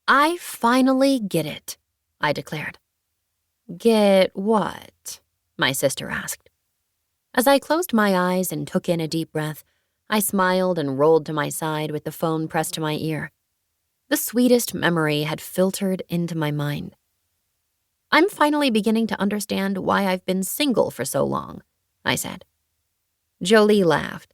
I finally get it, I declared. Get what? My sister asked. As I closed my eyes and took in a deep breath, I smiled and rolled to my side with the phone pressed to my ear. The sweetest memory had filtered into my mind. I'm finally beginning to understand why I've been single for so long, I said. Jolie laughed.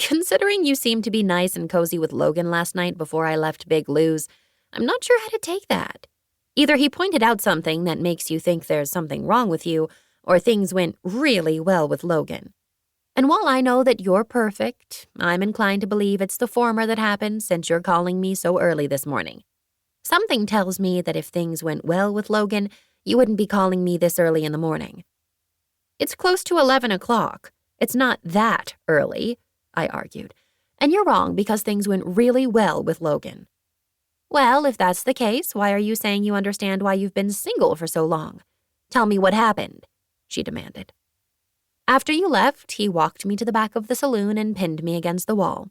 Considering you seemed to be nice and cozy with Logan last night before I left Big Lou's, I'm not sure how to take that. Either he pointed out something that makes you think there's something wrong with you, or things went really well with Logan. And while I know that you're perfect, I'm inclined to believe it's the former that happened since you're calling me so early this morning. Something tells me that if things went well with Logan, you wouldn't be calling me this early in the morning. It's close to 11 o'clock. It's not that early, I argued. And you're wrong because things went really well with Logan. Well, if that's the case, why are you saying you understand why you've been single for so long? Tell me what happened, she demanded. After you left, he walked me to the back of the saloon and pinned me against the wall.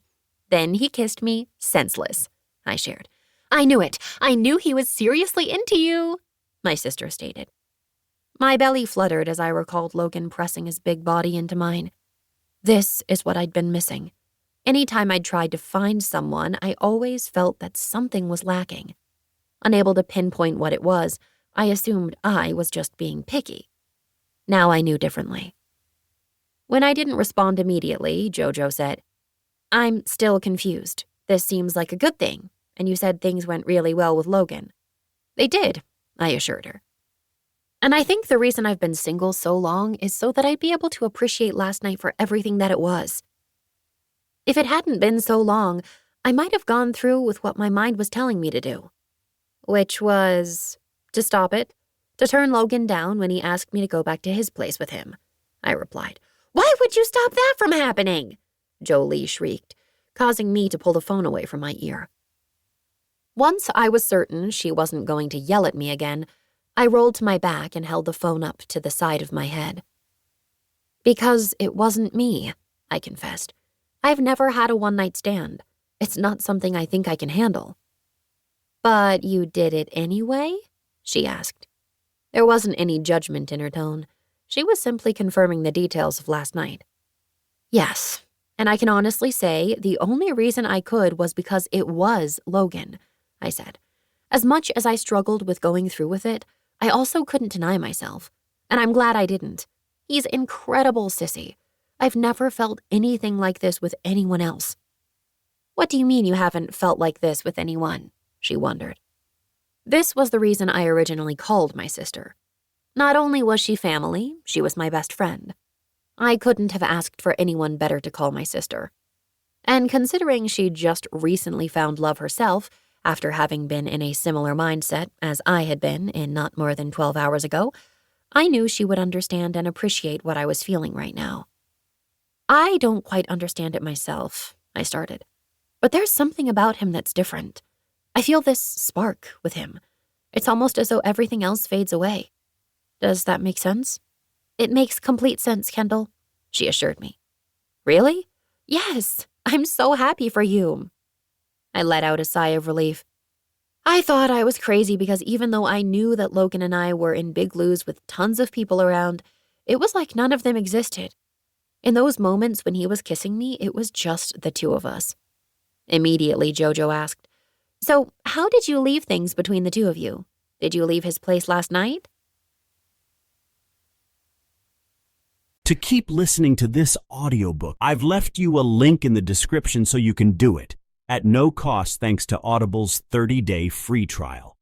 Then he kissed me, senseless, I shared. I knew it. I knew he was seriously into you, my sister stated. My belly fluttered as I recalled Logan pressing his big body into mine. This is what I'd been missing. Anytime I'd tried to find someone, I always felt that something was lacking. Unable to pinpoint what it was, I assumed I was just being picky. Now I knew differently. When I didn't respond immediately, Jojo said, I'm still confused. This seems like a good thing, and you said things went really well with Logan. They did, I assured her. And I think the reason I've been single so long is so that I'd be able to appreciate last night for everything that it was. If it hadn't been so long, I might have gone through with what my mind was telling me to do. Which was to stop it, to turn Logan down when he asked me to go back to his place with him, I replied. Why would you stop that from happening? Jolie shrieked, causing me to pull the phone away from my ear. Once I was certain she wasn't going to yell at me again, I rolled to my back and held the phone up to the side of my head. Because it wasn't me, I confessed. I've never had a one-night stand. It's not something I think I can handle. But you did it anyway? She asked. There wasn't any judgment in her tone. She was simply confirming the details of last night. Yes, and I can honestly say the only reason I could was because it was Logan, I said. As much as I struggled with going through with it, I also couldn't deny myself, and I'm glad I didn't. He's incredible, sissy. I've never felt anything like this with anyone else. What do you mean you haven't felt like this with anyone? She wondered. This was the reason I originally called my sister. Not only was she family, she was my best friend. I couldn't have asked for anyone better to call my sister. And considering she'd just recently found love herself, after having been in a similar mindset as I had been in not more than 12 hours ago, I knew she would understand and appreciate what I was feeling right now. I don't quite understand it myself, I started. But there's something about him that's different. I feel this spark with him. It's almost as though everything else fades away. Does that make sense? It makes complete sense, Kendall, she assured me. Really? Yes, I'm so happy for you. I let out a sigh of relief. I thought I was crazy because even though I knew that Logan and I were in Big Lou's with tons of people around, it was like none of them existed. In those moments when he was kissing me, it was just the two of us. Immediately, Jojo asked, So, how did you leave things between the two of you? Did you leave his place last night? To keep listening to this audiobook, I've left you a link in the description so you can do it, at no cost thanks to Audible's 30-day free trial.